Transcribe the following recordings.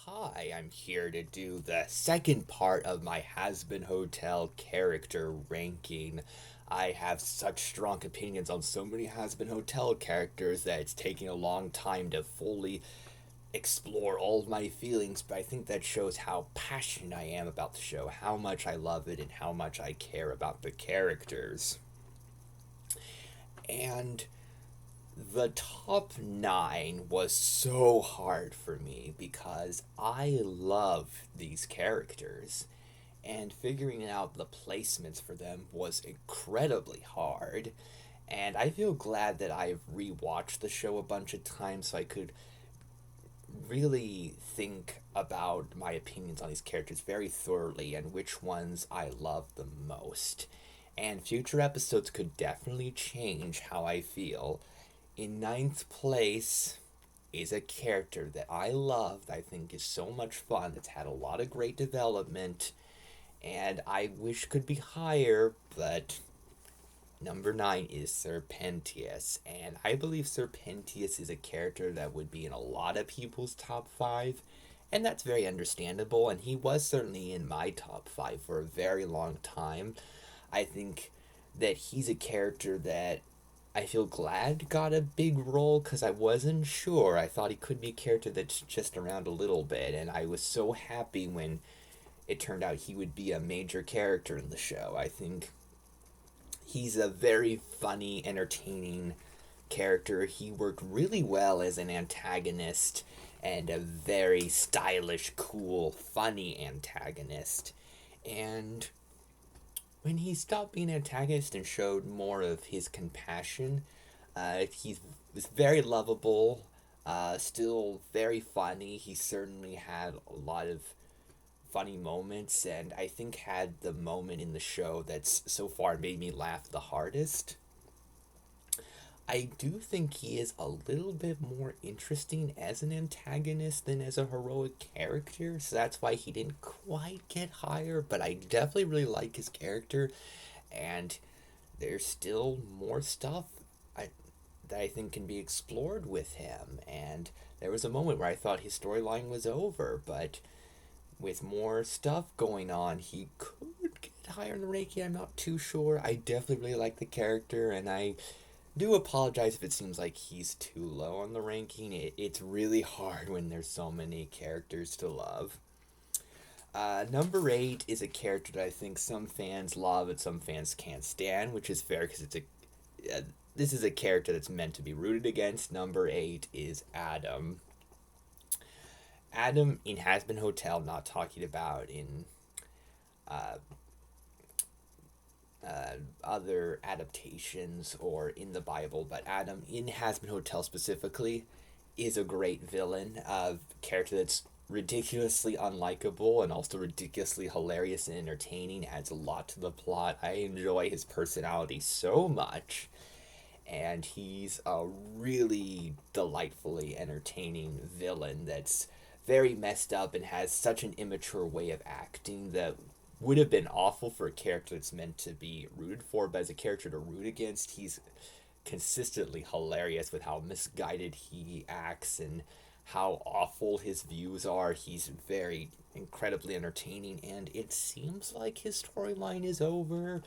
Hi, I'm here to do the second part of my Hazbin Hotel character ranking. I have such strong opinions on so many Hazbin Hotel characters that it's taking a long time to fully explore all of my feelings, but I think that shows how passionate I am about the show, how much I love it, and how much I care about the characters. And the top nine was so hard for me because I love these characters, and figuring out the placements for them was incredibly hard. And I feel glad that I've rewatched the show a bunch of times so I could really think about my opinions on these characters very thoroughly and which ones I love the most. And future episodes could definitely change how I feel. In ninth place is a character that I love, that I think is so much fun, that's had a lot of great development, and I wish could be higher, but number 9 is Serpentius. And I believe Serpentius is a character that would be in a lot of people's top 5, and that's very understandable, and he was certainly in my top 5 for a very long time. I think that he's a character that I feel glad got a big role because I wasn't sure. I thought he could be a character that's just around a little bit, and I was so happy when it turned out he would be a major character in the show. I think he's a very funny, entertaining character. He worked really well as an antagonist and a very stylish, cool, funny antagonist. And when he stopped being an antagonist and showed more of his compassion, he was very lovable, still very funny. He certainly had a lot of funny moments, and I think had the moment in the show that's so far made me laugh the hardest. I do think he is a little bit more interesting as an antagonist than as a heroic character, so that's why he didn't quite get higher, but I definitely really like his character, and there's still more stuff I, that I think can be explored with him, and there was a moment where I thought his storyline was over, but with more stuff going on, he could get higher in the ranking. I'm not too sure. I definitely really like the character, and I do apologize if it seems like he's too low on the ranking. It's really hard when there's so many characters to love. Number 8 is a character that I think some fans love and some fans can't stand, which is fair because this is a character that's meant to be rooted against. Number 8 is Adam. Adam in Hazbin Hotel, not talking about in uh, other adaptations or in the Bible, but Adam in Hazbin Hotel specifically is a great villain, a character that's ridiculously unlikable and also ridiculously hilarious and entertaining, adds a lot to the plot. I enjoy his personality so much, and he's a really delightfully entertaining villain that's very messed up and has such an immature way of acting that would have been awful for a character that's meant to be rooted for, but as a character to root against, he's consistently hilarious with how misguided he acts and how awful his views are. He's very incredibly entertaining, and it seems like his storyline is over.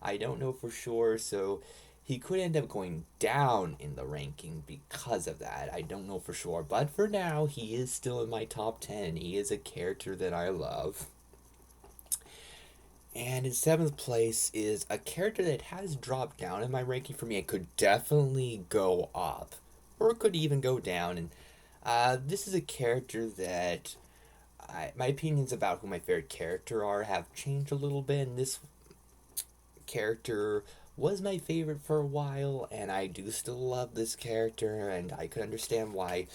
I don't know for sure, so he could end up going down in the ranking because of that. I don't know for sure, but for now, he is still in my top 10. He is a character that I love. And in seventh place is a character that has dropped down in my ranking for me. It could definitely go up, or it could even go down. And this is a character that my opinions about who my favorite character are have changed a little bit. And this character was my favorite for a while, and I do still love this character, and I could understand why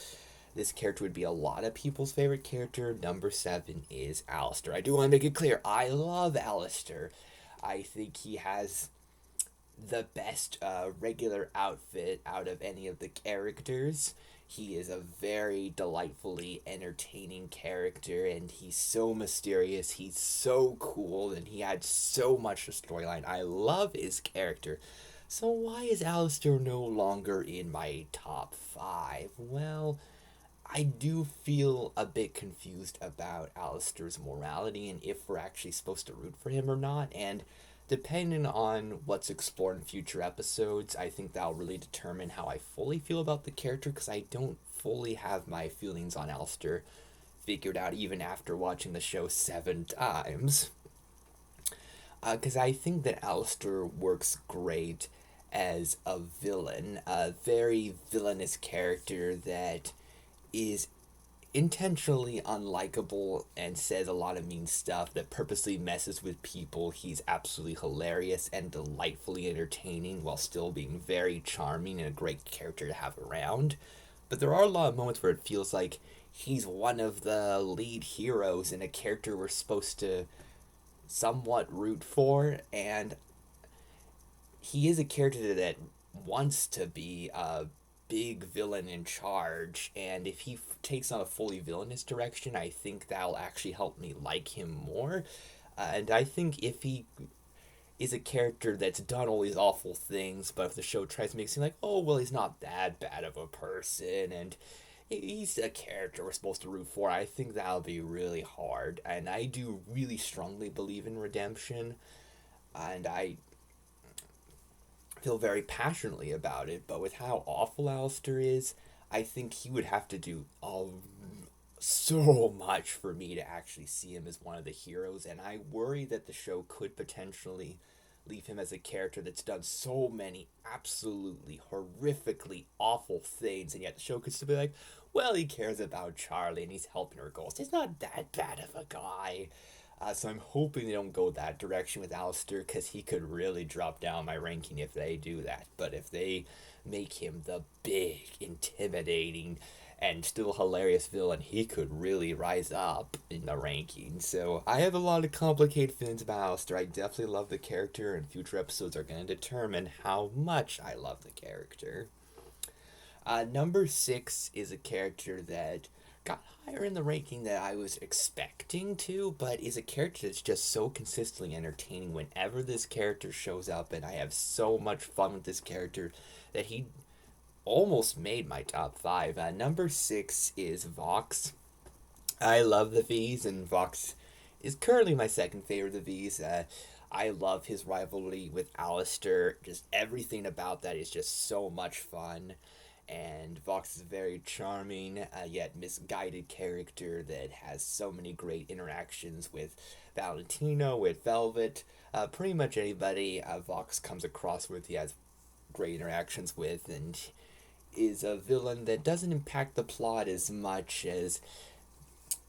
this character would be a lot of people's favorite character. Number 7 is Alistair. I do want to make it clear, I love Alistair. I think he has the best regular outfit out of any of the characters. He is a very delightfully entertaining character, and he's so mysterious. He's so cool, and he adds so much to storyline. I love his character. So why is Alistair no longer in my top 5? Well, I do feel a bit confused about Alistair's morality and if we're actually supposed to root for him or not. And depending on what's explored in future episodes, I think that'll really determine how I fully feel about the character, because I don't fully have my feelings on Alistair figured out even after watching the show 7 times. Because I think that Alistair works great as a villain, a very villainous character that is intentionally unlikable and says a lot of mean stuff, that purposely messes with people. He's absolutely hilarious and delightfully entertaining while still being very charming and a great character to have around. But there are a lot of moments where it feels like he's one of the lead heroes and a character we're supposed to somewhat root for, and he is a character that wants to be a big villain in charge, and if he takes on a fully villainous direction, I think that'll actually help me like him more. And I think if he is a character that's done all these awful things, but if the show tries to make it seem like, oh, well, he's not that bad of a person, and he's a character we're supposed to root for, I think that'll be really hard. And I do really strongly believe in redemption, and I feel very passionately about it, but with how awful Alistair is, I think he would have to do so much for me to actually see him as one of the heroes, and I worry that the show could potentially leave him as a character that's done so many absolutely horrifically awful things, and yet the show could still be like, well, he cares about Charlie and he's helping her goals. He's not that bad of a guy. So I'm hoping they don't go that direction with Alistair, because he could really drop down my ranking if they do that. But if they make him the big, intimidating, and still hilarious villain, he could really rise up in the ranking. So I have a lot of complicated feelings about Alistair. I definitely love the character, and future episodes are going to determine how much I love the character. Number 6 is a character that got higher in the ranking than I was expecting to, but is a character that's just so consistently entertaining whenever this character shows up, and I have so much fun with this character that he almost made my top 5. Number 6 is Vox. I love the V's, and Vox is currently my second favorite of the V's. I love his rivalry with Alistair. Just everything about that is just so much fun. And Vox is a very charming, yet misguided character that has so many great interactions with Valentino, with Velvet, pretty much anybody Vox comes across with, he has great interactions with, and is a villain that doesn't impact the plot as much as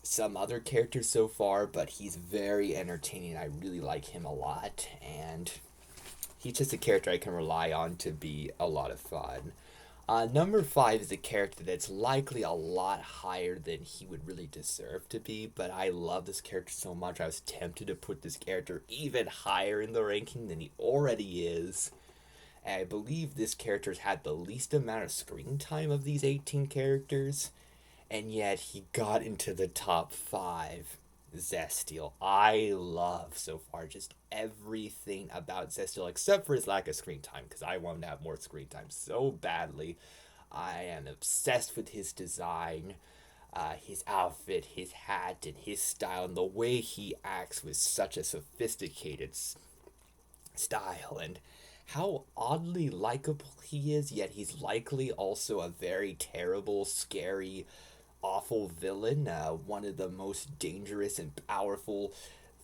some other characters so far, but he's very entertaining. I really like him a lot, and he's just a character I can rely on to be a lot of fun. Number 5 is a character that's likely a lot higher than he would really deserve to be, but I love this character so much I was tempted to put this character even higher in the ranking than he already is. And I believe this character's had the least amount of screen time of these 18 characters, and yet he got into the top 5. Zestial. I love so far just everything about Zestial except for his lack of screen time, because I want him to have more screen time so badly. I am obsessed with his design, his outfit, his hat, and his style, and the way he acts with such a sophisticated style, and how oddly likable he is, yet he's likely also a very terrible, scary, awful villain, one of the most dangerous and powerful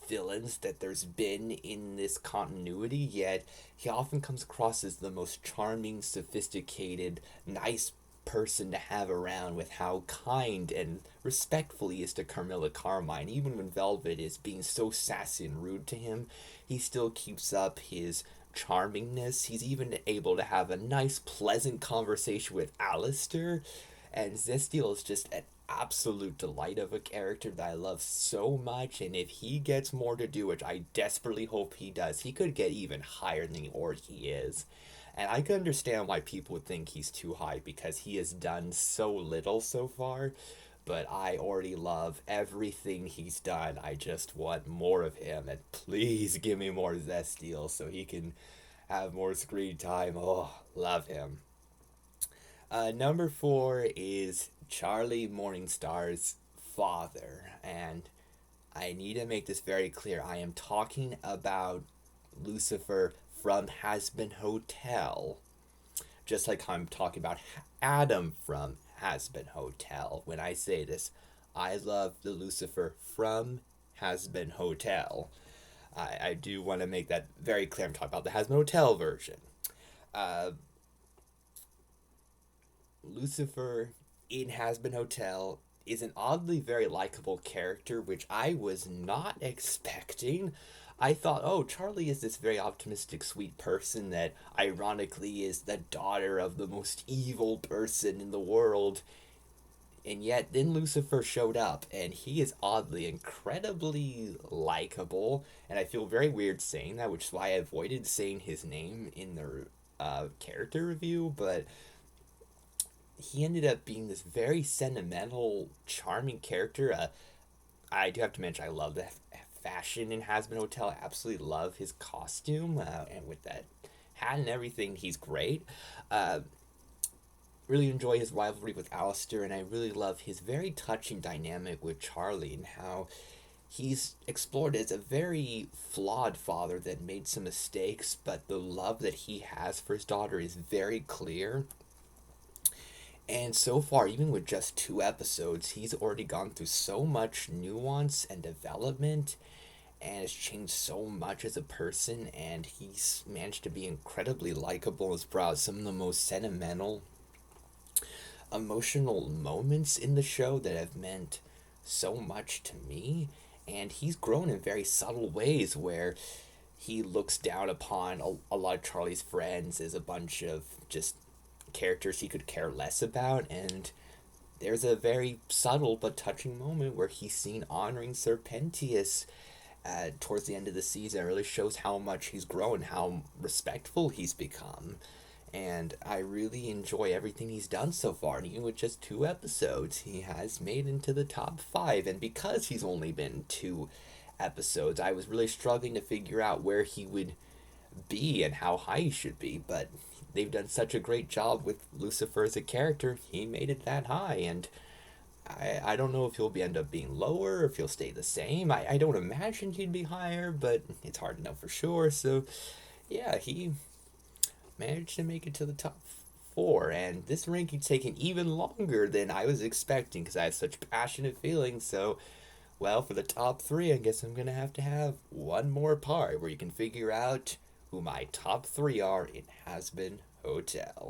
villains that there's been in this continuity, yet he often comes across as the most charming, sophisticated, nice person to have around, with how kind and respectful he is to Carmilla Carmine. Even when Velvet is being so sassy and rude to him, he still keeps up his charmingness. He's even able to have a nice, pleasant conversation with Alistair, and Zestial is just an absolute delight of a character that I love so much, and if he gets more to do, which I desperately hope he does, he could get even higher than he already is. And I can understand why people would think he's too high, because he has done so little so far, but I already love everything he's done. I just want more of him, and please give me more Zestial so he can have more screen time. Oh, love him. Number 4 is Charlie Morningstar's father. And I need to make this very clear. I am talking about Lucifer from Hazbin Hotel. Just like I'm talking about Adam from Hazbin Hotel. When I say this, I love the Lucifer from Hazbin Hotel. I do want to make that very clear. I'm talking about the Hazbin Hotel version. Uh, Lucifer in Hazbin Hotel is an oddly very likable character, which I was not expecting. I thought, oh, Charlie is this very optimistic, sweet person that ironically is the daughter of the most evil person in the world. And yet, then Lucifer showed up, and he is oddly incredibly likable. And I feel very weird saying that, which is why I avoided saying his name in the character review. But he ended up being this very sentimental, charming character. I do have to mention, I love the fashion in Hazbin Hotel. I absolutely love his costume, and with that hat and everything, he's great. Really enjoy his rivalry with Alistair, and I really love his very touching dynamic with Charlie and how he's explored as a very flawed father that made some mistakes, but the love that he has for his daughter is very clear. And so far, even with just 2 episodes, he's already gone through so much nuance and development and has changed so much as a person. And he's managed to be incredibly likable, has brought some of the most sentimental, emotional moments in the show that have meant so much to me. And he's grown in very subtle ways where he looks down upon a lot of Charlie's friends as a bunch of just characters he could care less about, and there's a very subtle but touching moment where he's seen honoring Serpentius towards the end of the season. It really shows how much he's grown, how respectful he's become, and I really enjoy everything he's done so far. And even with just 2 episodes, he has made into the top 5, and because he's only been 2 episodes, I was really struggling to figure out where he would be and how high he should be, but they've done such a great job with Lucifer as a character, he made it that high, and I don't know if he'll end up being lower or if he'll stay the same. I don't imagine he'd be higher, but it's hard to know for sure. So yeah, he managed to make it to the top 4, and this ranking's taken even longer than I was expecting because I have such passionate feelings. So well, for the top 3, I guess I'm gonna have to have one more part where you can figure out who my top 3 are in Hazbin Hotel.